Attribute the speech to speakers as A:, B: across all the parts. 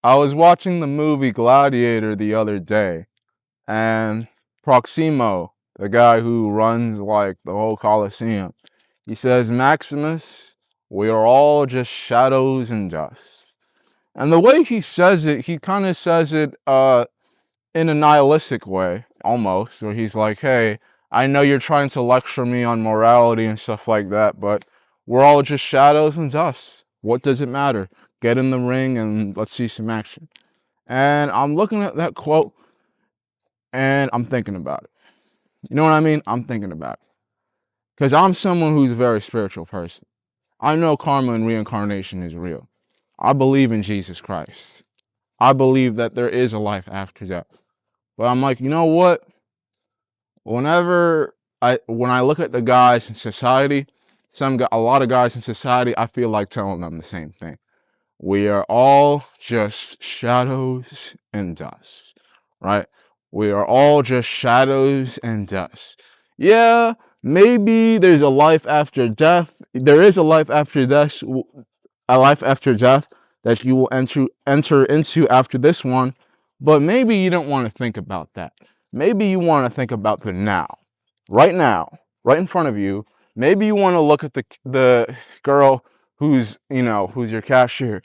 A: I was watching the movie Gladiator the other day, and Proximo, the guy who runs like the whole Colosseum, he says, Maximus, we are all just shadows and dust. And the way he says it, he kind of says it in a nihilistic way, almost, where he's like, hey, I know you're trying to lecture me on morality and stuff like that, but we're all just shadows and dust. What does it matter? Get in the ring and let's see some action. And I'm looking at that quote and I'm thinking about it. You know what I mean? I'm thinking about it. Because I'm someone who's a very spiritual person. I know karma and reincarnation is real. I believe in Jesus Christ. I believe that there is a life after death. But I'm like, you know what? When I look at the guys in society, a lot of guys in society, I feel like telling them the same thing. We are all just shadows and dust, right? We are all just shadows and dust. Yeah, maybe there's a life after death. There is a life after death, that you will enter into after this one, but maybe you don't want to think about that. Maybe you want to think about the now, right in front of you. Maybe you want to look at the girl who's your cashier.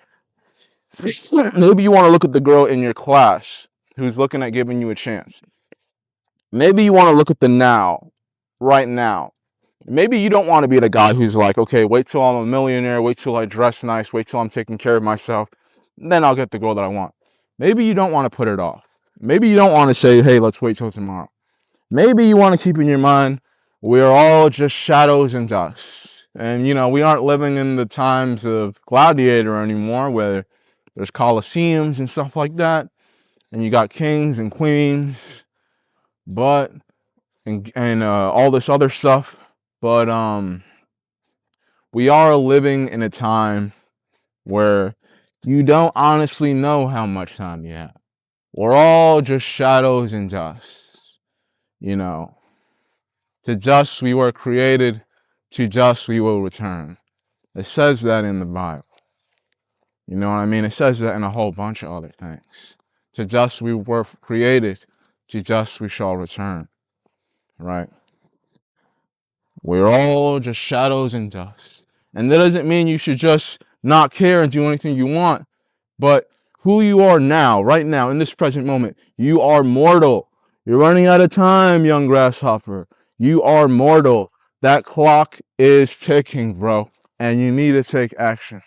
A: Maybe you want to look at the girl in your class who's looking at giving you a chance. Maybe you want to look at the now, right now. Maybe you don't want to be the guy who's like, okay, wait till I'm a millionaire, wait till I dress nice, wait till I'm taking care of myself, then I'll get the girl that I want. Maybe you don't want to put it off. Maybe you don't want to say, hey, let's wait till tomorrow. Maybe you want to keep in your mind, we're all just shadows and dust. And, we aren't living in the times of Gladiator anymore where there's coliseums and stuff like that. And you got kings and queens, but, and all this other stuff. But, we are living in a time where you don't honestly know how much time you have. We're all just shadows and dust. To dust we were created, to dust we will return. It says that in the Bible. You know what I mean? It says that in a whole bunch of other things. To dust we were created, to dust we shall return. Right? We're all just shadows and dust. And that doesn't mean you should just not care and do anything you want. But who you are now, right now, in this present moment, you are mortal. You're running out of time, young grasshopper. You are mortal. That clock is ticking, bro. And you need to take action.